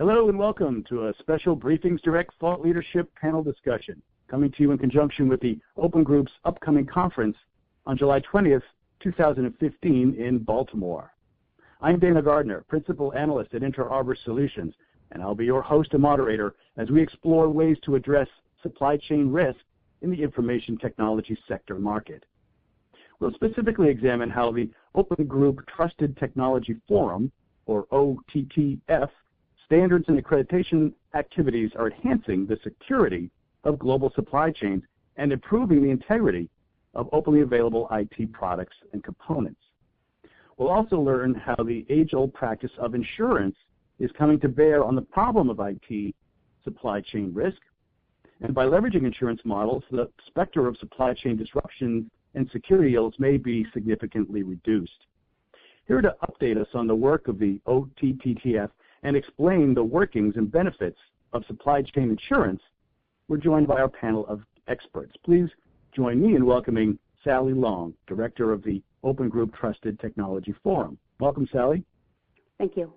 Hello and welcome to a special BriefingsDirect Thought Leadership panel discussion, coming to you in conjunction with the Open Group's upcoming conference on July 20th, 2015 in Baltimore. I'm Dana Gardner, Principal Analyst at Inter Arbor Solutions, and I'll be your host and moderator as we explore ways to address supply chain risk in the information technology sector market. We'll specifically examine how the Open Group Trusted Technology Forum, or OTTF, standards and accreditation activities are enhancing the security of global supply chains and improving the integrity of openly available IT products and components. We'll also learn how the age-old practice of insurance is coming to bear on the problem of IT supply chain risk. And by leveraging insurance models, the specter of supply chain disruption and security ills may be significantly reduced. Here to update us on the work of the OTTF and explain the workings and benefits of supply chain insurance, we're joined by our panel of experts. Please join me in welcoming Sally Long, Director of the Open Group Trusted Technology Forum. Welcome, Sally. Thank you.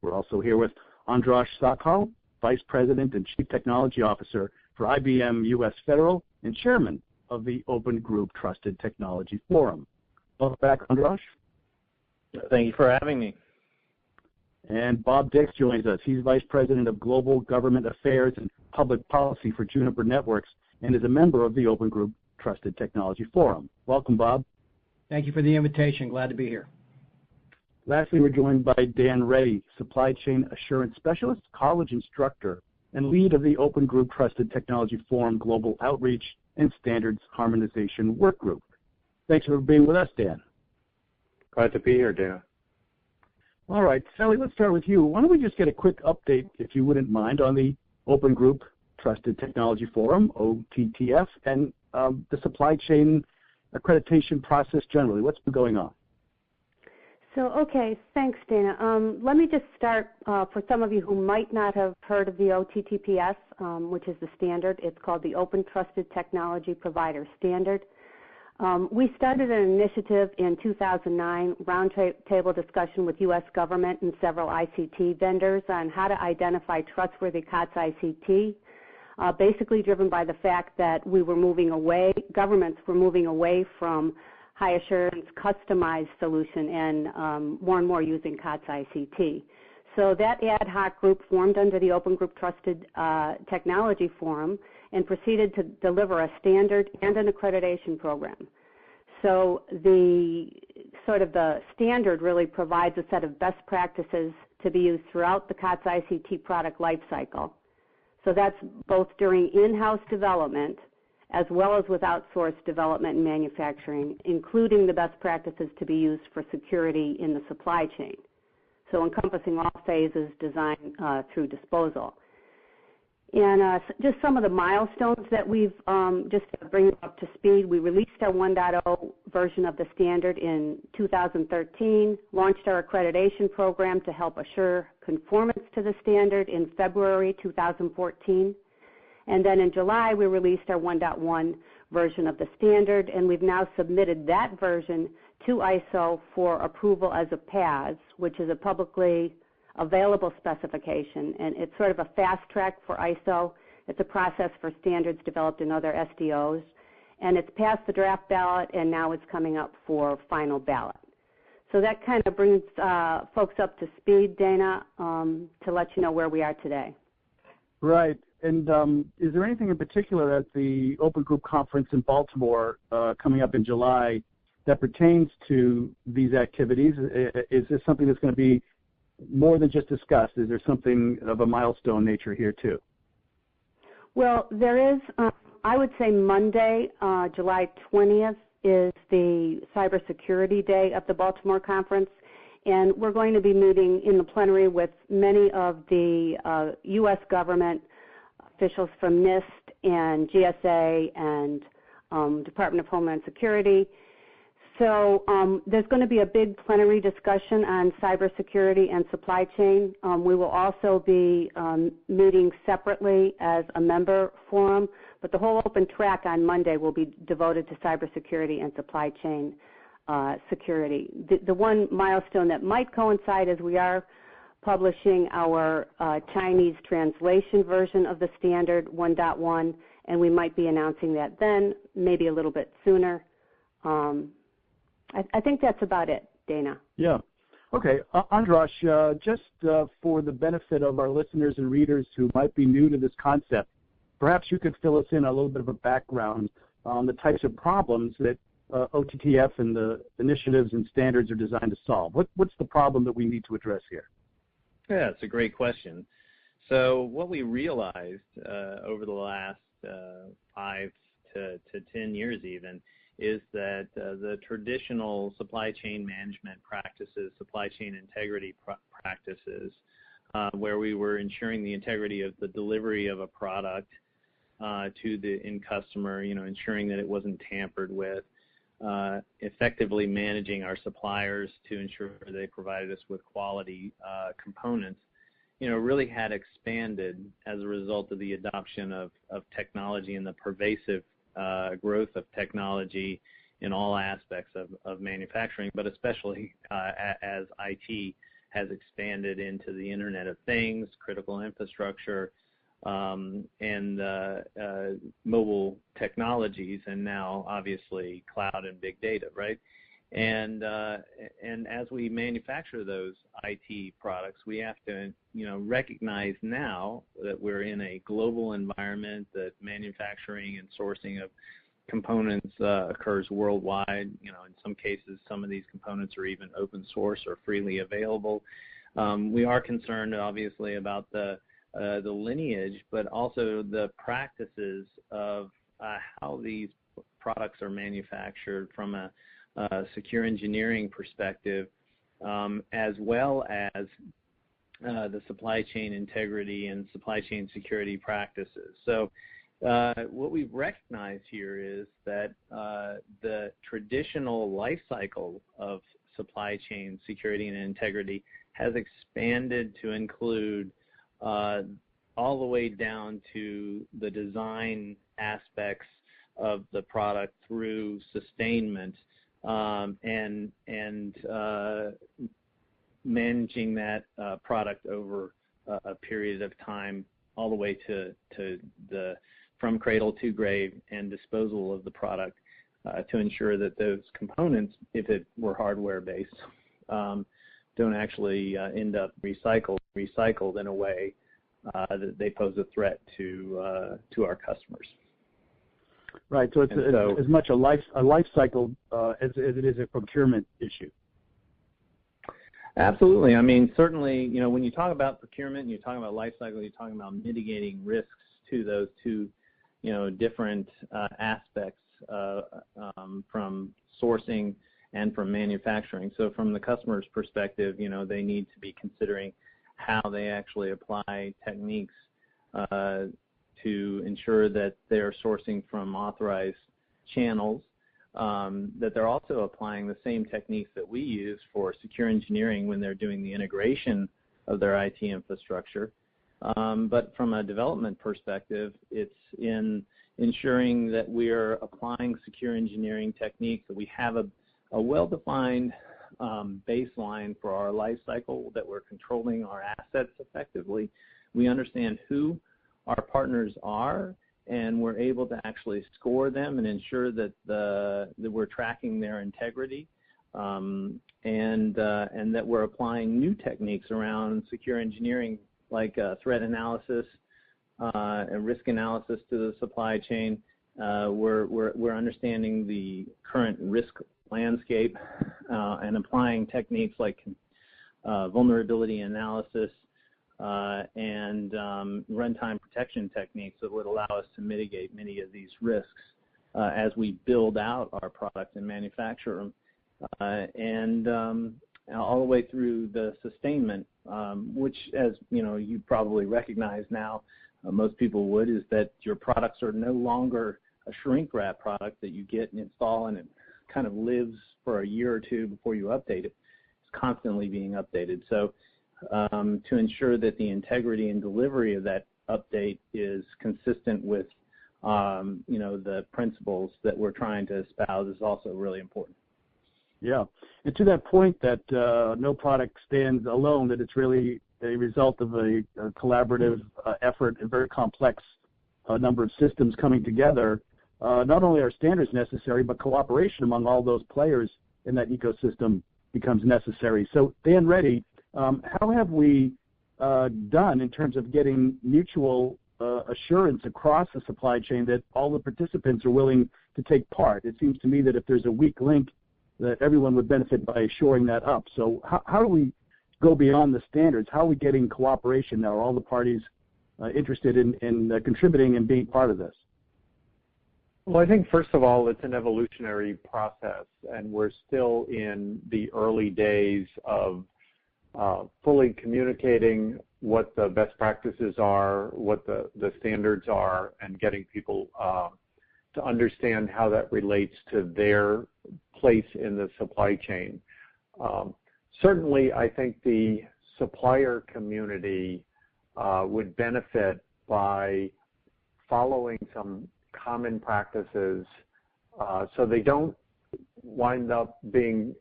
We're also here with Andras Sakhal, Vice President and Chief Technology Officer for IBM U.S. Federal and Chairman of the Open Group Trusted Technology Forum. Welcome back, Andras. Thank you for having me. And Bob Dix joins us. He's Vice President of Global Government Affairs and Public Policy for Juniper Networks and is a member of the Open Group Trusted Technology Forum. Welcome, Bob. Thank you for the invitation. Glad to be here. Lastly, we're joined by Dan Reddy, Supply Chain Assurance Specialist, college instructor, and lead of the Open Group Trusted Technology Forum Global Outreach and Standards Harmonization Work Group. Thanks for being with us, Dan. Glad to be here, Dana. All right, Sally, let's start with you. Why don't we just get a quick update, if you wouldn't mind, on the Open Group Trusted Technology Forum, OTTF, and the supply chain accreditation process generally. What's been going on? Okay, thanks, Dana. Let me just start, for some of you who might not have heard of the OTTPS, which is the standard. It's called the Open Trusted Technology Provider Standard. We started an initiative in 2009, roundtable discussion with U.S. government and several ICT vendors on how to identify trustworthy COTS ICT, basically driven by the fact that governments were moving away from high assurance customized solution and more using COTS ICT. So that ad hoc group formed under the Open Group Trusted Technology Forum and proceeded to deliver a standard and an accreditation program. So the standard really provides a set of best practices to be used throughout the COTS ICT product lifecycle. So that's both during in-house development as well as with outsourced development and manufacturing, including the best practices to be used for security in the supply chain. So encompassing all phases, design through disposal. And just some of the milestones that we've, just to bring you up to speed, we released our 1.0 version of the standard in 2013, launched our accreditation program to help assure conformance to the standard in February 2014. And then in July, we released our 1.1 version of the standard, and we've now submitted that version to ISO for approval as a PAS, which is a publicly available specification, and it's sort of a fast track for ISO. It's a process for standards developed in other SDOs, and it's passed the draft ballot, and now it's coming up for final ballot. So that kind of brings folks up to speed, Dana, to let you know where we are today. Right. And is there anything in particular at the Open Group Conference in Baltimore coming up in July that pertains to these activities? Is this something that's going to be more than just discussed? Is there something of a milestone nature here too? Well, there is, I would say Monday, July 20th, is the Cybersecurity Day of the Baltimore Conference, and we're going to be meeting in the plenary with many of the U.S. government officials from NIST and GSA and Department of Homeland Security. So there's going to be a big plenary discussion on cybersecurity and supply chain. We will also be meeting separately as a member forum, but the whole open track on Monday will be devoted to cybersecurity and supply chain security. The one milestone that might coincide is we are publishing our Chinese translation version of the standard 1.1, and we might be announcing that then, maybe a little bit sooner. I think that's about it, Dana. Yeah. Okay. Andras, just for the benefit of our listeners and readers who might be new to this concept, perhaps you could fill us in a little bit of a background on the types of problems that OTTF and the initiatives and standards are designed to solve. What's the problem that we need to address here? Yeah, it's a great question. So what we realized over the last 5 to 10 years even is that the traditional supply chain management practices, supply chain integrity practices, where we were ensuring the integrity of the delivery of a product to the end customer, ensuring that it wasn't tampered with, effectively managing our suppliers to ensure they provided us with quality components, really had expanded as a result of the adoption of technology and the pervasive growth of technology in all aspects of manufacturing, but especially as IT has expanded into the Internet of Things, critical infrastructure, and mobile technologies, and now obviously cloud and big data, right? And as we manufacture those IT products, we have to recognize now that we're in a global environment, that manufacturing and sourcing of components occurs worldwide. In some cases, some of these components are even open source or freely available. We are concerned, obviously, about the lineage, but also the practices of how these products are manufactured from a secure engineering perspective, as well as the supply chain integrity and supply chain security practices. So what we've recognized here is that the traditional life cycle of supply chain security and integrity has expanded to include all the way down to the design aspects of the product through sustainment, and managing that product over a period of time, all the way to the from cradle to grave and disposal of the product, to ensure that those components, if it were hardware based, don't actually end up recycled in a way that they pose a threat to our customers. Right. So it's as much a life cycle as it is a procurement issue. Absolutely. I mean, certainly, when you talk about procurement, you're talking about life cycle, you're talking about mitigating risks to those two, different aspects from sourcing and from manufacturing. So from the customer's perspective, they need to be considering how they actually apply techniques to ensure that they're sourcing from authorized channels, that they're also applying the same techniques that we use for secure engineering when they're doing the integration of their IT infrastructure. But from a development perspective, it's in ensuring that we're applying secure engineering techniques, that we have a well-defined baseline for our life cycle, that we're controlling our assets effectively. We understand who our partners are, and we're able to actually score them and ensure that that we're tracking their integrity, and that we're applying new techniques around secure engineering, like threat analysis and risk analysis to the supply chain. We're understanding the current risk landscape and applying techniques like vulnerability analysis and runtime protection techniques that would allow us to mitigate many of these risks as we build out our products and manufacture them, and all the way through the sustainment, which, as you probably recognize now, most people would, is that your products are no longer a shrink wrap product that you get and install and it kind of lives for a year or two before you update it. It's constantly being updated. So to ensure that the integrity and delivery of that update is consistent with the principles that we're trying to espouse is also really important. Yeah, and to that point that no product stands alone, that it's really a result of a collaborative effort, a very complex number of systems coming together. Not only are standards necessary, but cooperation among all those players in that ecosystem becomes necessary. So, Dan Reddy, how have we done in terms of getting mutual assurance across the supply chain that all the participants are willing to take part? It seems to me that if there's a weak link, that everyone would benefit by shoring that up. So how do we go beyond the standards? How are we getting cooperation now? Are all the parties interested in contributing and being part of this? Well, I think, first of all, it's an evolutionary process, and we're still in the early days of fully communicating what the best practices are, what the standards are, and getting people to understand how that relates to their place in the supply chain. Certainly, I think the supplier community would benefit by following some common practices so they don't wind up being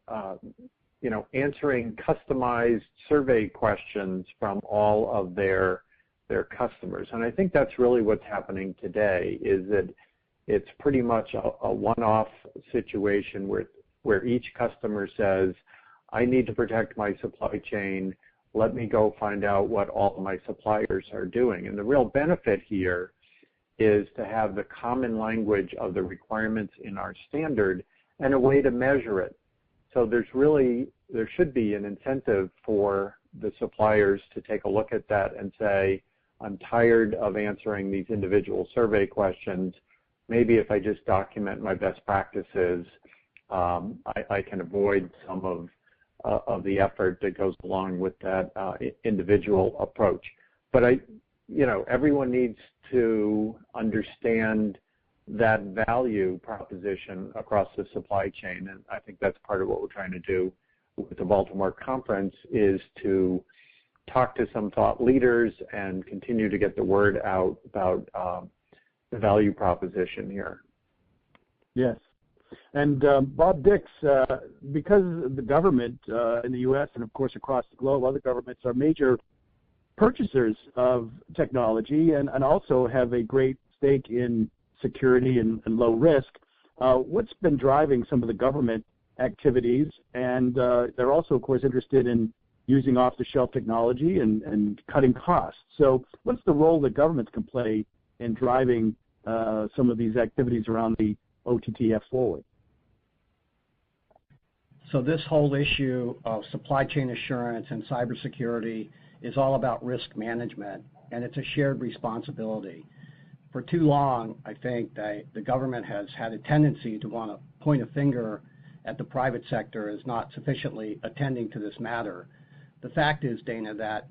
answering customized survey questions from all of their customers. And I think that's really what's happening today, is that it's pretty much a one-off situation where each customer says, I need to protect my supply chain. Let me go find out what all of my suppliers are doing. And the real benefit here is to have the common language of the requirements in our standard and a way to measure it. So there should be an incentive for the suppliers to take a look at that and say, I'm tired of answering these individual survey questions. Maybe if I just document my best practices, I can avoid some of the effort that goes along with that individual approach. But everyone needs to understand that value proposition across the supply chain, and I think that's part of what we're trying to do with the Baltimore conference, is to talk to some thought leaders and continue to get the word out about the value proposition here. Yes. And Bob Dix, because the government in the U.S. and, of course, across the globe, other governments are major purchasers of technology and also have a great stake in security and low risk. What's been driving some of the government activities? And they're also, of course, interested in using off-the-shelf technology and cutting costs. So what's the role that governments can play in driving some of these activities around the OTTF forward? So this whole issue of supply chain assurance and cybersecurity is all about risk management, and it's a shared responsibility. For too long, I think that the government has had a tendency to want to point a finger at the private sector as not sufficiently attending to this matter. The fact is, Dana, that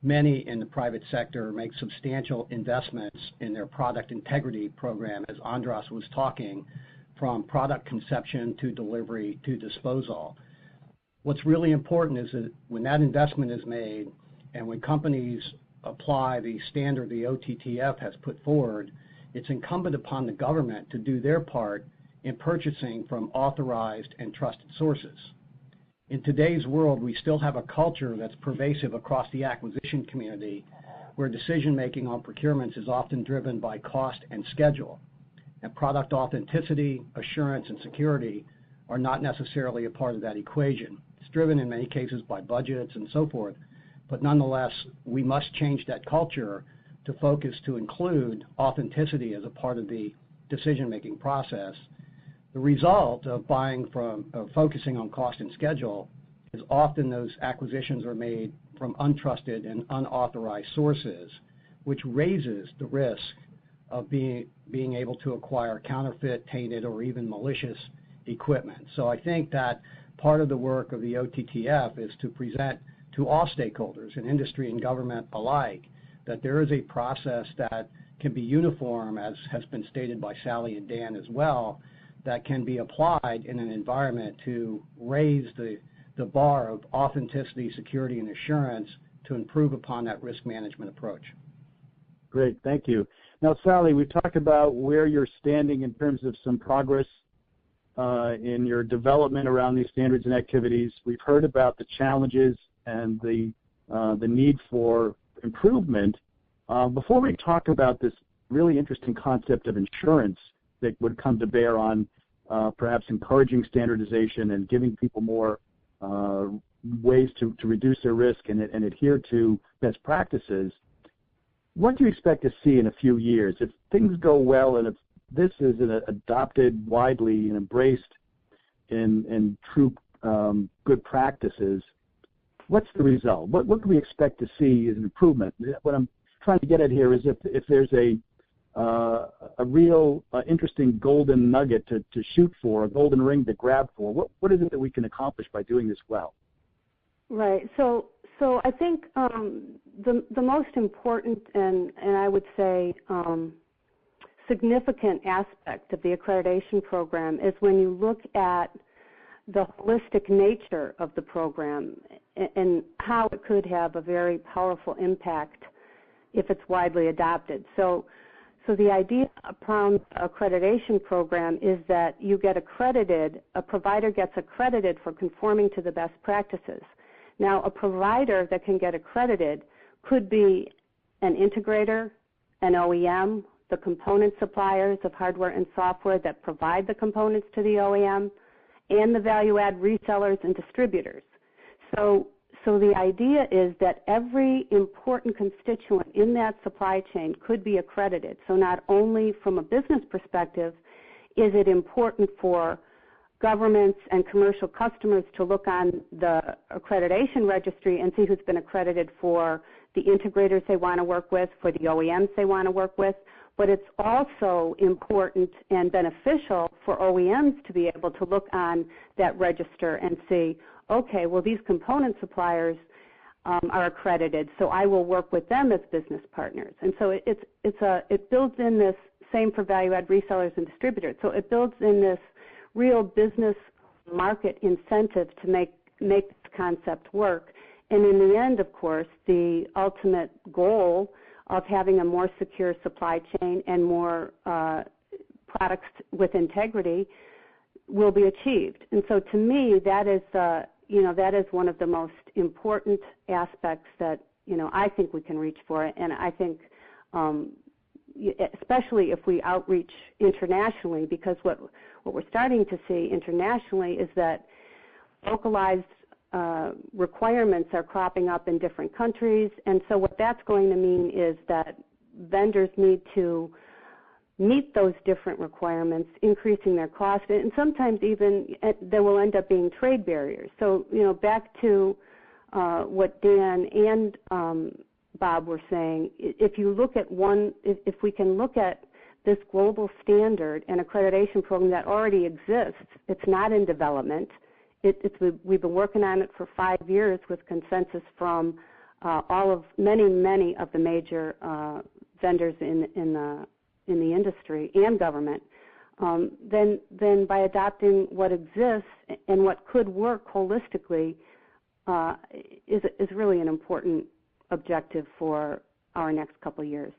many in the private sector make substantial investments in their product integrity program, as Andras was talking, from product conception to delivery to disposal. What's really important is that when that investment is made and when companies apply the standard the OTTF has put forward, it's incumbent upon the government to do their part in purchasing from authorized and trusted sources. In today's world, we still have a culture that's pervasive across the acquisition community where decision-making on procurements is often driven by cost and schedule. And product authenticity, assurance, and security are not necessarily a part of that equation. It's driven in many cases by budgets and so forth, but nonetheless, we must change that culture to focus to include authenticity as a part of the decision-making process. The result of focusing on cost and schedule is often those acquisitions are made from untrusted and unauthorized sources, which raises the risk of being able to acquire counterfeit, tainted, or even malicious equipment. So I think that part of the work of the OTTF is to present to all stakeholders in industry and government alike that there is a process that can be uniform, as has been stated by Sally and Dan as well, that can be applied in an environment to raise the bar of authenticity, security, and assurance to improve upon that risk management approach. Great, thank you. Now, Sally, we've talked about where you're standing in terms of some progress in your development around these standards and activities. We've heard about the challenges and the the need for improvement. Before we talk about this really interesting concept of insurance that would come to bear on perhaps encouraging standardization and giving people more ways to reduce their risk and adhere to best practices, what do you expect to see in a few years? If things go well and if this is adopted widely and embraced in true good practices, what's the result? What can we expect to see as an improvement? What I'm trying to get at here is if there's a real interesting golden nugget to shoot for, a golden ring to grab for, what is it that we can accomplish by doing this well? Right. So I think the most important and I would say significant aspect of the accreditation program is when you look at the holistic nature of the program and how it could have a very powerful impact if it's widely adopted. So the idea around accreditation program is that you get accredited, a provider gets accredited for conforming to the best practices. Now, a provider that can get accredited could be an integrator, an OEM, the component suppliers of hardware and software that provide the components to the OEM, and the value-add resellers and distributors. So the idea is that every important constituent in that supply chain could be accredited. So not only from a business perspective is it important for governments and commercial customers to look on the accreditation registry and see who's been accredited for the integrators they want to work with, for the OEMs they want to work with, but it's also important and beneficial for OEMs to be able to look on that register and see, okay, well, these component suppliers are accredited, so I will work with them as business partners. And so it builds in this, same for value-add resellers and distributors, so it builds in this real business market incentive to make this concept work. And in the end, of course, the ultimate goal of having a more secure supply chain and more products with integrity will be achieved. And so to me, that is one of the most important aspects that, I think we can reach for it. And I think especially if we outreach internationally, because what we're starting to see internationally is that localized requirements are cropping up in different countries, and so what that's going to mean is that vendors need to meet those different requirements, increasing their cost, and sometimes even there will end up being trade barriers. So, back to what Dan and Bob were saying, if you look at if we can look at this global standard and accreditation program that already exists, it's not in development. We've been working on it for 5 years with consensus from many of the major vendors in the industry and government. Then by adopting what exists and what could work holistically is really an important objective for our next couple of years.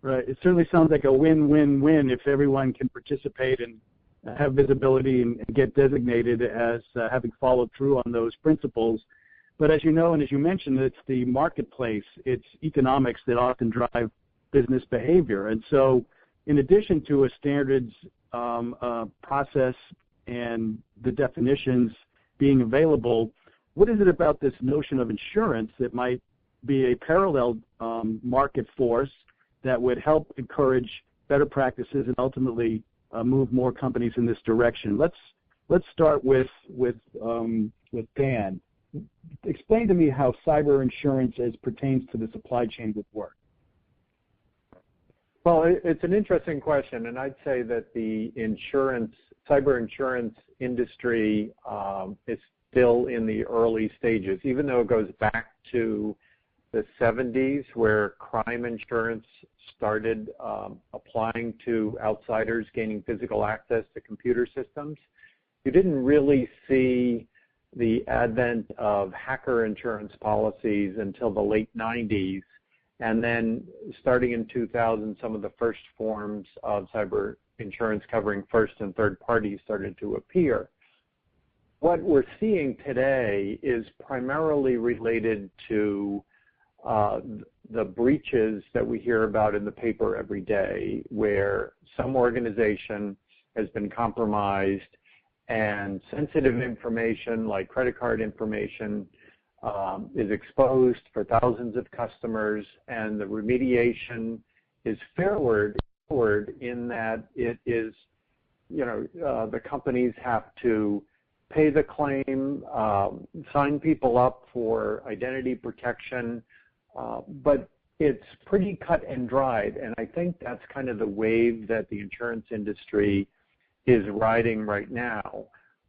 Right. It certainly sounds like a win-win-win if everyone can participate and have visibility and get designated as having followed through on those principles. But as you know, and as you mentioned, it's the marketplace, it's economics that often drive business behavior. And so in addition to a standards process and the definitions being available, what is it about this notion of insurance that might be a parallel market force that would help encourage better practices and ultimately move more companies in this direction? Let's start with Dan. Explain to me how cyber insurance as pertains to the supply chain would work. Well, it's an interesting question, and I'd say that the cyber insurance industry is still in the early stages, even though it goes back to the 70s where crime insurance started applying to outsiders gaining physical access to computer systems. You didn't really see the advent of hacker insurance policies until the late 90s, and then starting in 2000, some of the first forms of cyber insurance covering first and third parties started to appear. what we're seeing today is primarily related to the breaches that we hear about in the paper every day, where some organization has been compromised and sensitive information like credit card information is exposed for thousands of customers, and the remediation is fairward in that it is, the companies have to pay the claim, sign people up for identity protection, but it's pretty cut and dried, and I think that's kind of the wave that the insurance industry is riding right now.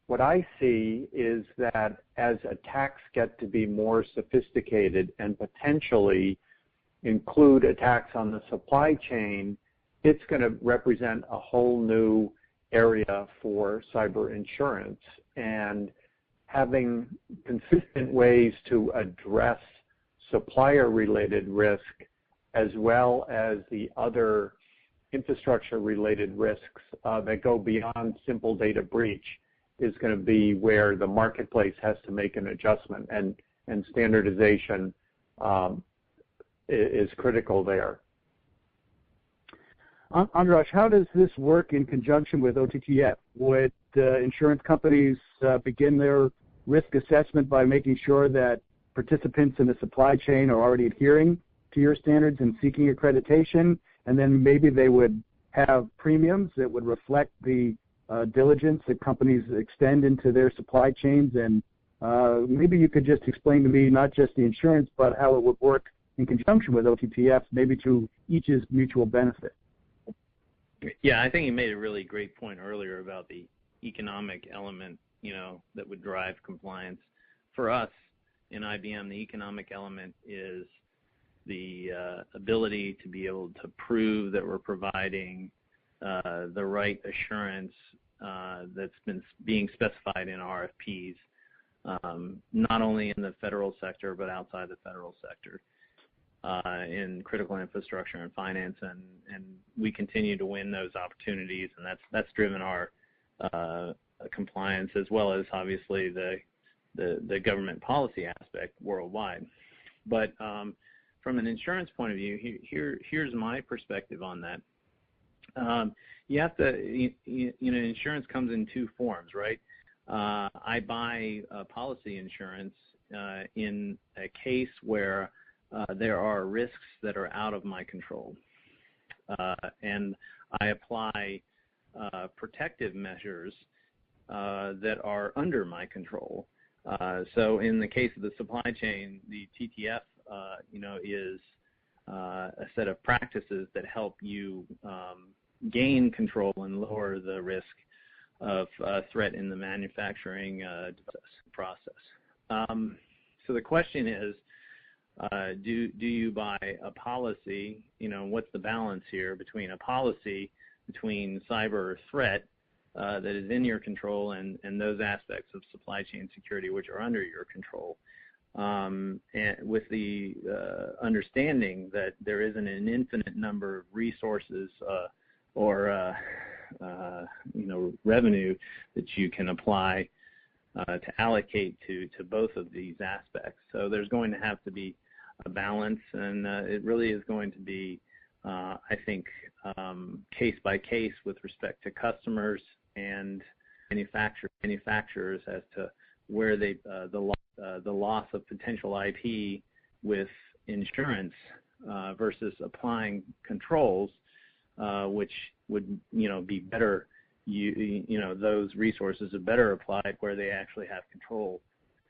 What I see is that as attacks get to be more sophisticated and potentially include attacks on the supply chain, it's going to represent a whole new area for cyber insurance, and having consistent ways to address supplier-related risk as well as the other infrastructure-related risks that go beyond simple data breach is going to be where the marketplace has to make an adjustment, and standardization is critical there. Andras, how does this work in conjunction with OTTF? Would insurance companies begin their risk assessment by making sure that participants in the supply chain are already adhering to your standards and seeking accreditation, and then maybe they would have premiums that would reflect the diligence that companies extend into their supply chains? And maybe you could just explain to me not just the insurance, but how it would work in conjunction with OTTF, maybe to each's mutual benefit. Yeah, I think you made a really great point earlier about the economic element, that would drive compliance. For us in IBM, the economic element is the ability to be able to prove that we're providing the right assurance that's been being specified in RFPs, not only in the federal sector but outside the federal sector, in critical infrastructure and finance, and we continue to win those opportunities, and that's driven our compliance, as well as obviously the government policy aspect worldwide. But from an insurance point of view, here's my perspective on that. You have to, insurance comes in two forms, right? I buy policy insurance in a case where there are risks that are out of my control, and I apply protective measures that are under my control. So in the case of the supply chain, the TTF, is a set of practices that help you gain control and lower the risk of threat in the manufacturing process. So the question is, do you buy a policy? What's the balance here between a policy, between cyber threat that is in your control and those aspects of supply chain security which are under your control, and with the understanding that there isn't an infinite number of resources or revenue that you can apply to allocate to both of these aspects. So there's going to have to be a balance, and it really is going to be, I think, case by case with respect to customers and manufacturers as to where they the loss of potential IP with insurance versus applying controls, which would be better. Those resources are better applied where they actually have control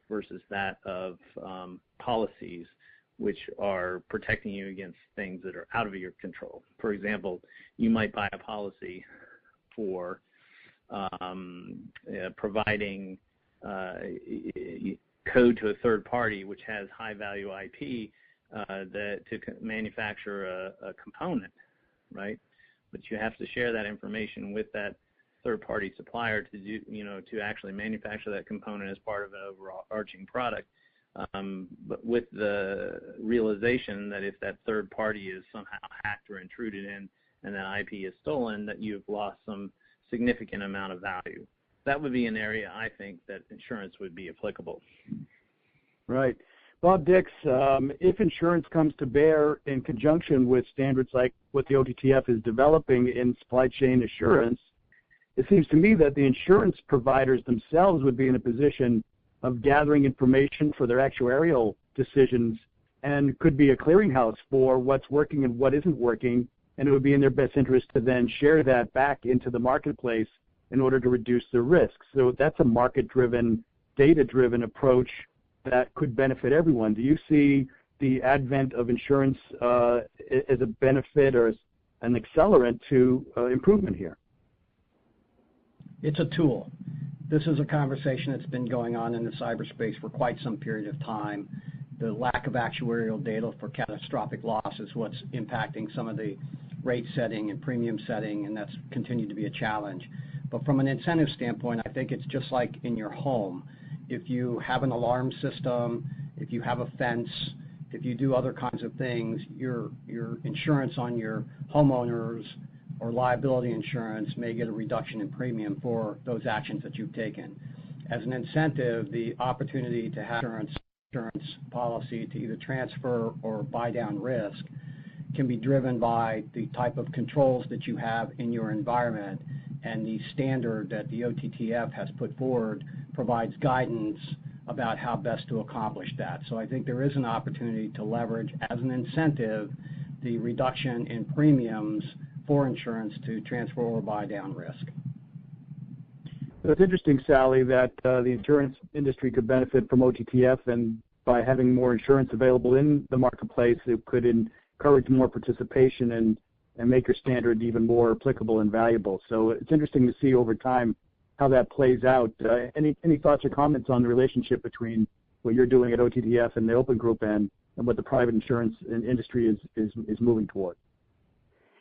versus that of policies which are protecting you against things that are out of your control. For example, you might buy a policy for providing code to a third party which has high value IP that to manufacture a component, right? But you have to share that information with that third-party supplier to do, to actually manufacture that component as part of an overarching product. But with the realization that if that third party is somehow hacked or intruded in and that IP is stolen, that you've lost some significant amount of value. that would be an area I think that insurance would be applicable. Right. Bob Dix, if insurance comes to bear in conjunction with standards like what the OTTF is developing in supply chain assurance, it seems to me that the insurance providers themselves would be in a position of gathering information for their actuarial decisions and could be a clearinghouse for what's working and what isn't working, and it would be in their best interest to then share that back into the marketplace in order to reduce the risk. So that's a market-driven, data-driven approach that could benefit everyone. Do you see the advent of insurance as a benefit or as an accelerant to improvement here? It's a tool. This is a conversation that's been going on in the cyberspace for quite some period of time. The lack of actuarial data for catastrophic loss is what's impacting some of the rate setting and premium setting, and that's continued to be a challenge. But from an incentive standpoint, I think it's just like in your home. If you have an alarm system, if you have a fence, if you do other kinds of things, your insurance on your homeowners or liability insurance may get a reduction in premium for those actions that you've taken. As an incentive, the opportunity to have insurance policy to either transfer or buy down risk can be driven by the type of controls that you have in your environment, and the standard that the OTTF has put forward provides guidance about how best to accomplish that. So I think there is an opportunity to leverage as an incentive the reduction in premiums for insurance to transfer or buy down risk. So it's interesting, Sally, that the insurance industry could benefit from OTTF, and by having more insurance available in the marketplace, it could encourage more participation and make your standard even more applicable and valuable. So it's interesting to see over time how that plays out. Any thoughts or comments on the relationship between what you're doing at OTTF and the Open Group and what the private insurance industry is moving toward?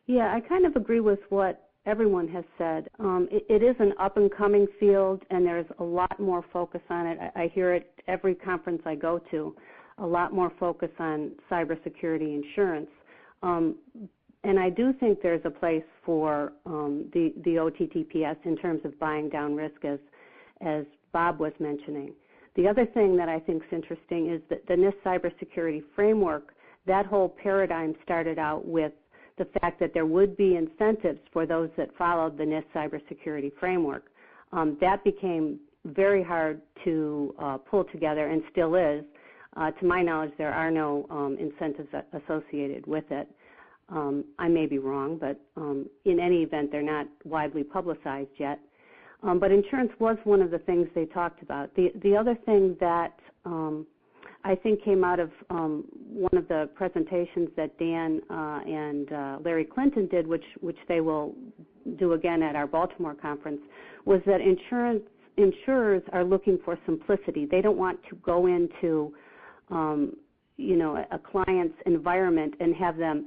Yeah, I kind of agree with what everyone has said. It is an up-and-coming field, and there's a lot more focus on it. I hear it every conference I go to, a lot more focus on cybersecurity insurance. And I do think there's a place for the OTTPS in terms of buying down risk, as Bob was mentioning. The other thing that I think is interesting is that the NIST cybersecurity framework, that whole paradigm started out with the fact that there would be incentives for those that followed the NIST cybersecurity framework. That became very hard to pull together, and still is. To my knowledge, there are no incentives associated with it. I may be wrong, but in any event, they're not widely publicized yet. But insurance was one of the things they talked about. The other thing that I think came out of one of the presentations that Dan and Larry Clinton did, which they will do again at our Baltimore conference, was that insurers are looking for simplicity. They don't want to go into a client's environment and have them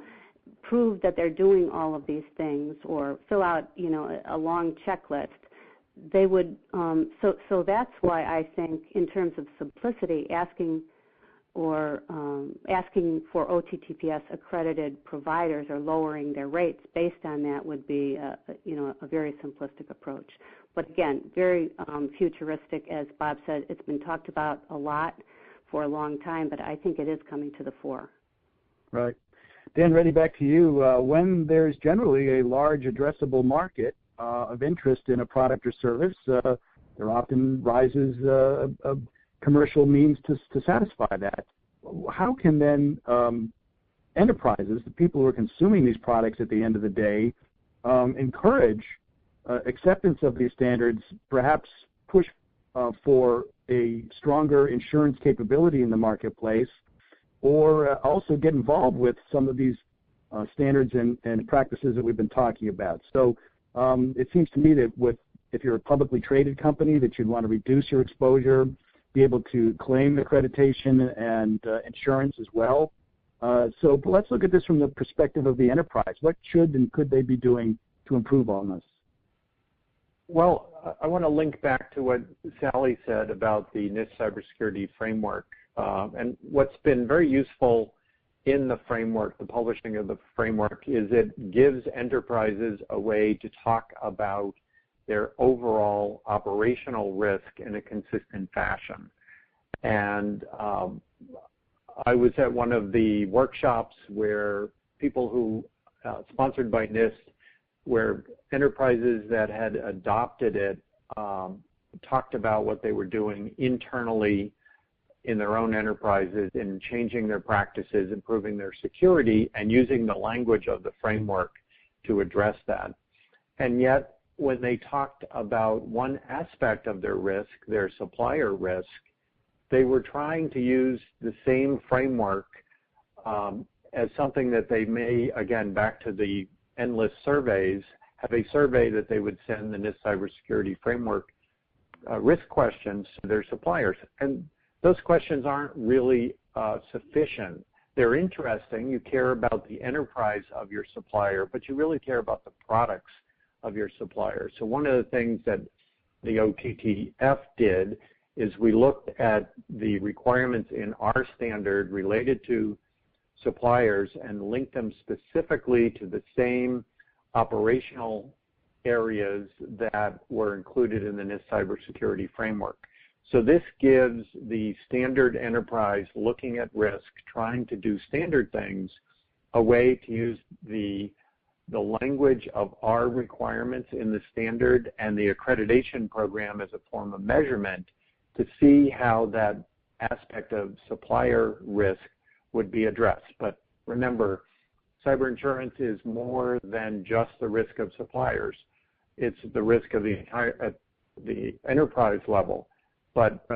prove that they're doing all of these things or fill out a long checklist. They would so that's why I think in terms of simplicity, asking for OTTPS accredited providers or lowering their rates based on that would be a very simplistic approach. But again, very futuristic. As Bob said, it's been talked about a lot for a long time, but I think it is coming to the fore. Right. Dan, Reddy, back to you. When there's generally a large addressable market of interest in a product or service, there often rises a commercial means to satisfy that. How can then enterprises, the people who are consuming these products at the end of the day, encourage acceptance of these standards, perhaps push for a stronger insurance capability in the marketplace, or also get involved with some of these standards and practices that we've been talking about? So it seems to me that if you're a publicly traded company, that you'd want to reduce your exposure, be able to claim accreditation and insurance as well. So let's look at this from the perspective of the enterprise. What should and could they be doing to improve on this? Well, I want to link back to what Sally said about the NIST cybersecurity framework. And what's been very useful in the framework, the publishing of the framework, is it gives enterprises a way to talk about their overall operational risk in a consistent fashion. And I was at one of the workshops where people who, sponsored by NIST, where enterprises that had adopted it talked about what they were doing internally in their own enterprises in changing their practices, improving their security, and using the language of the framework to address that. And yet, when they talked about one aspect of their risk, their supplier risk, they were trying to use the same framework as something that they may, again, back to the endless surveys, have a survey that they would send the NIST Cybersecurity Framework risk questions to their suppliers. And those questions aren't really sufficient. They're interesting. You care about the enterprise of your supplier, but you really care about the products of your supplier. So one of the things that the OTTF did is we looked at the requirements in our standard related to suppliers and linked them specifically to the same operational areas that were included in the NIST Cybersecurity Framework. So this gives the standard enterprise looking at risk, trying to do standard things, a way to use the language of our requirements in the standard and the accreditation program as a form of measurement to see how that aspect of supplier risk would be addressed. But remember, cyber insurance is more than just the risk of suppliers. It's the risk of the entire at the enterprise level. But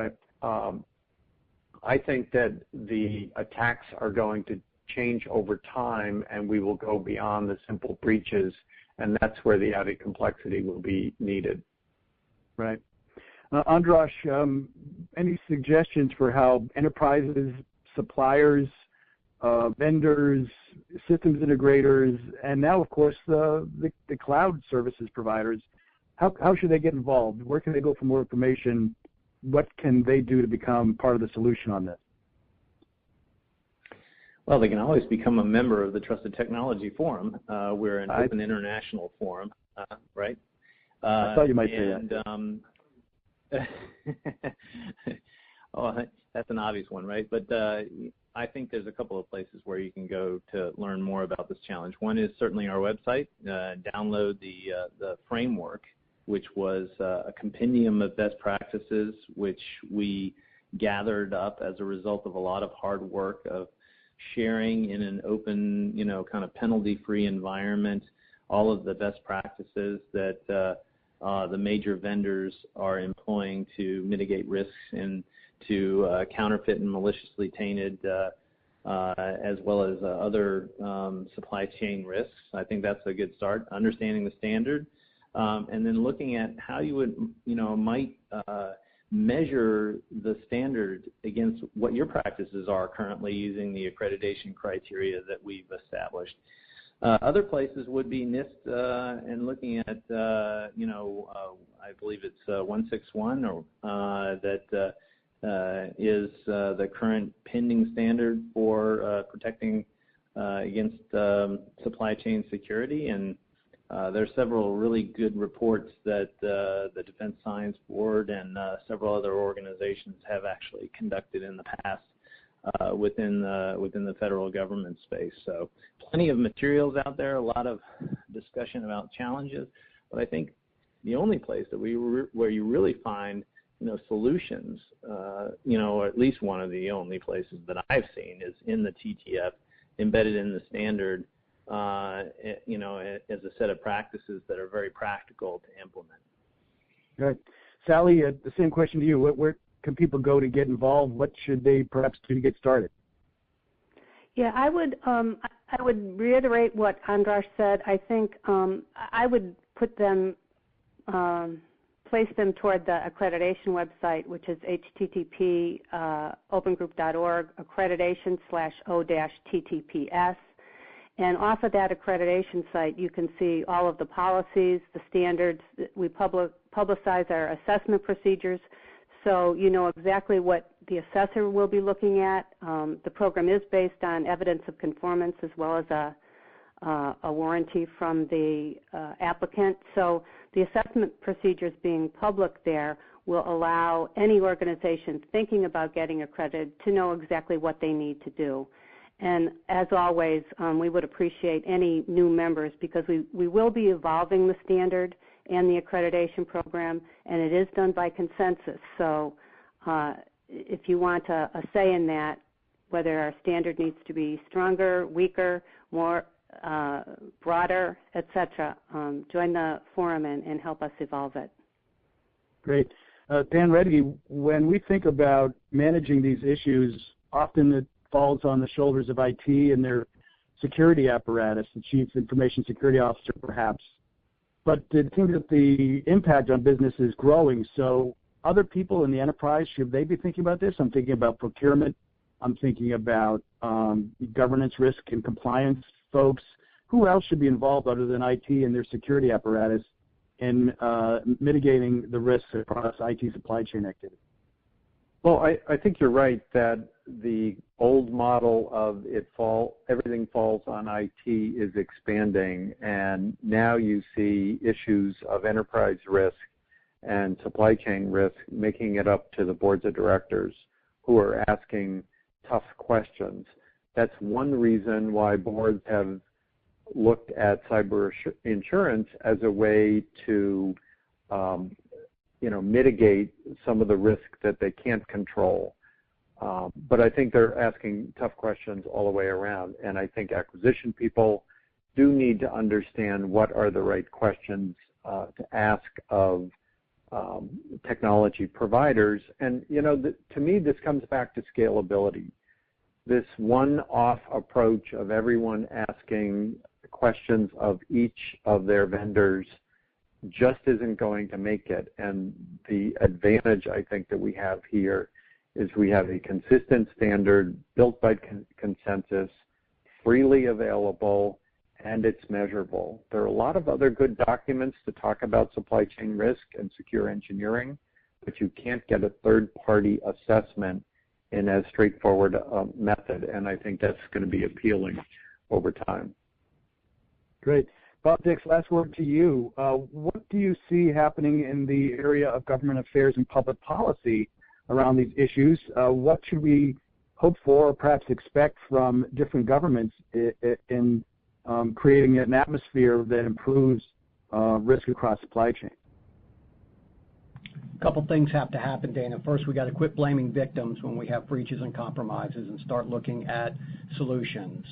I think that the attacks are going to change over time, and we will go beyond the simple breaches, and that's where the added complexity will be needed. Right. Andras, any suggestions for how enterprises, suppliers, vendors, systems integrators, and now, of course, the cloud services providers, how should they get involved? Where can they go for more information? What can they do to become part of the solution on this? Well, they can always become a member of the Trusted Technology Forum. We're an open international forum, right? I thought you might say that. Oh, that's an obvious one, right? But I think there's a couple of places where you can go to learn more about this challenge. One is certainly our website. Download the framework, which was a compendium of best practices, which we gathered up as a result of a lot of hard work of sharing in an open, kind of penalty-free environment, all of the best practices that the major vendors are employing to mitigate risks and to counterfeit and maliciously tainted, as well as other supply chain risks. I think that's a good start, understanding the standard, and then looking at how you would, might measure the standard against what your practices are currently using the accreditation criteria that we've established. Other places would be NIST and looking at, I believe it's 161 or that is the current pending standard for protecting against supply chain security. And there are several really good reports that the Defense Science Board and several other organizations have actually conducted in the past within the federal government space. So plenty of materials out there, a lot of discussion about challenges, but I think the only place that where you really find solutions, or at least one of the only places that I've seen is in the TTF, embedded in the standard, as a set of practices that are very practical to implement. Right. Sally, the same question to you. Where can people go to get involved? What should they perhaps do to get started? Yeah, I would reiterate what Andras said. I think I would put them, place them toward the accreditation website, which is http opengroup.org accreditation/o-ttps. And off of that accreditation site, you can see all of the policies, the standards. We publicize our assessment procedures, so you know exactly what the assessor will be looking at. The program is based on evidence of conformance as well as a warranty from the applicant. So the assessment procedures being public there will allow any organization thinking about getting accredited to know exactly what they need to do. And as always, we would appreciate any new members because we will be evolving the standard and the accreditation program, and it is done by consensus. So if you want a say in that, whether our standard needs to be stronger, weaker, more broader, etc., join the forum and help us evolve it. Great. Dan Reddy, when we think about managing these issues, often it falls on the shoulders of IT and their security apparatus, the Chief Information Security Officer perhaps. But it seems that the impact on business is growing. So other people in the enterprise, should they be thinking about this? I'm thinking about procurement. I'm thinking about governance risk and compliance folks. Who else should be involved other than IT and their security apparatus in mitigating the risks across IT supply chain activity? Well, I think you're right that the old model of everything falls on IT is expanding, and now you see issues of enterprise risk and supply chain risk making it up to the boards of directors who are asking tough questions. That's one reason why boards have looked at cyber insurance as a way to mitigate some of the risk that they can't control. But I think they're asking tough questions all the way around, and I think acquisition people do need to understand what are the right questions to ask of technology providers. And, to me, this comes back to scalability. This one-off approach of everyone asking questions of each of their vendors just isn't going to make it. And the advantage I think that we have here is we have a consistent standard built by consensus, freely available, and it's measurable. There are a lot of other good documents to talk about supply chain risk and secure engineering, but you can't get a third-party assessment in as straightforward a method, and I think that's going to be appealing over time. Great. Bob Dix, last word to you. What do you see happening in the area of government affairs and public policy around these issues? What should we hope for or perhaps expect from different governments in creating an atmosphere that improves risk across supply chain? A couple things have to happen, Dana. First, we got to quit blaming victims when we have breaches and compromises and start looking at solutions.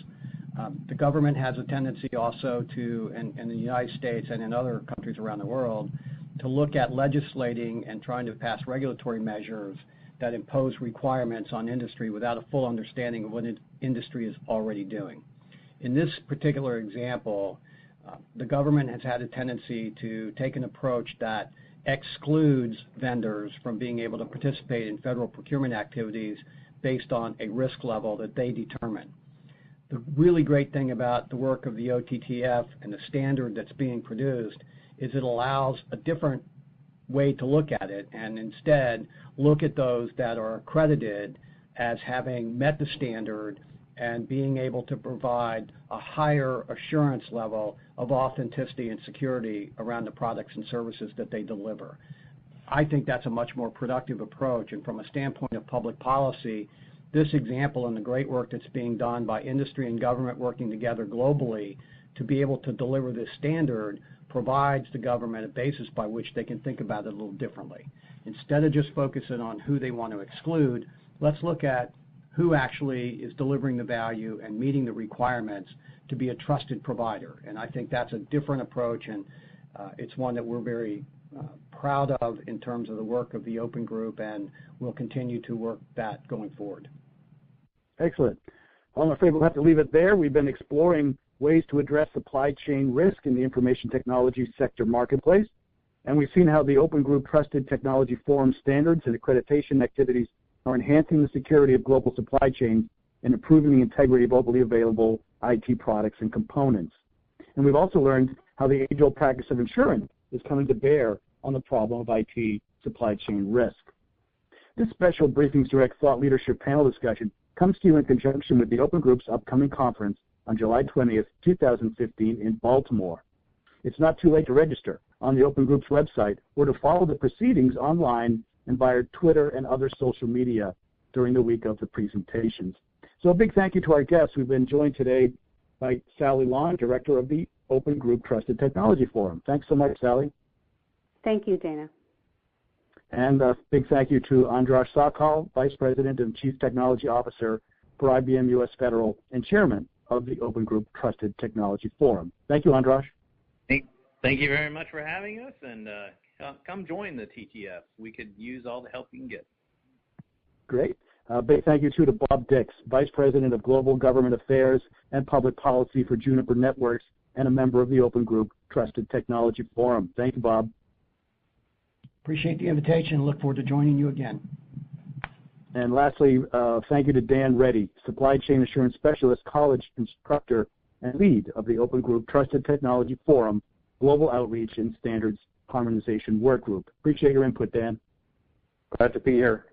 The government has a tendency also to, in the United States and in other countries around the world, to look at legislating and trying to pass regulatory measures that impose requirements on industry without a full understanding of what industry is already doing. In this particular example, the government has had a tendency to take an approach that excludes vendors from being able to participate in federal procurement activities based on a risk level that they determine. The really great thing about the work of the OTTF and the standard that's being produced is it allows a different way to look at it and instead look at those that are accredited as having met the standard and being able to provide a higher assurance level of authenticity and security around the products and services that they deliver. I think that's a much more productive approach, and from a standpoint of public policy, this example and the great work that's being done by industry and government working together globally to be able to deliver this standard provides the government a basis by which they can think about it a little differently. Instead of just focusing on who they want to exclude, let's look at who actually is delivering the value and meeting the requirements to be a trusted provider. And I think that's a different approach, and it's one that we're very proud of in terms of the work of the Open Group, and we'll continue to work that going forward. Excellent. Well, I'm afraid we'll have to leave it there. We've been exploring ways to address supply chain risk in the information technology sector marketplace, and we've seen how the Open Group Trusted Technology Forum standards and accreditation activities are enhancing the security of global supply chains and improving the integrity of openly available IT products and components. And we've also learned how the age-old practice of insurance is coming to bear on the problem of IT supply chain risk. This special BriefingsDirect Thought Leadership panel discussion comes to you in conjunction with the Open Group's upcoming conference on July 20th, 2015 in Baltimore. It's not too late to register on the Open Group's website or to follow the proceedings online and via Twitter and other social media during the week of the presentations. So a big thank you to our guests. We've been joined today by Sally Long, Director of the Open Group Trusted Technology Forum. Thanks so much, Sally. Thank you, Dana. And a big thank you to Andras Sokol, Vice President and Chief Technology Officer for IBM US Federal and Chairman of the Open Group Trusted Technology Forum. Thank you, Andras. Thank you very much for having us, and come join the TTF. We could use all the help we can get. Great. Big thank you, too, to Bob Dix, Vice President of Global Government Affairs and Public Policy for Juniper Networks and a member of the Open Group Trusted Technology Forum. Thank you, Bob. Appreciate the invitation. Look forward to joining you again. And lastly, thank you to Dan Reddy, Supply Chain Assurance Specialist, College Instructor, and Lead of the Open Group Trusted Technology Forum, Global Outreach and Standards Harmonization Workgroup. Appreciate your input, Dan. Glad to be here.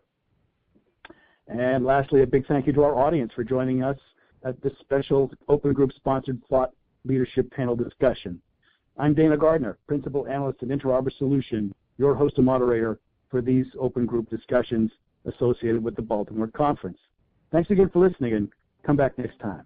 And lastly, a big thank you to our audience for joining us at this special Open Group-sponsored Thought Leadership Panel discussion. I'm Dana Gardner, Principal Analyst at InterArmor Solution, your host and moderator for these Open Group discussions associated with the Baltimore Conference. Thanks again for listening, and come back next time.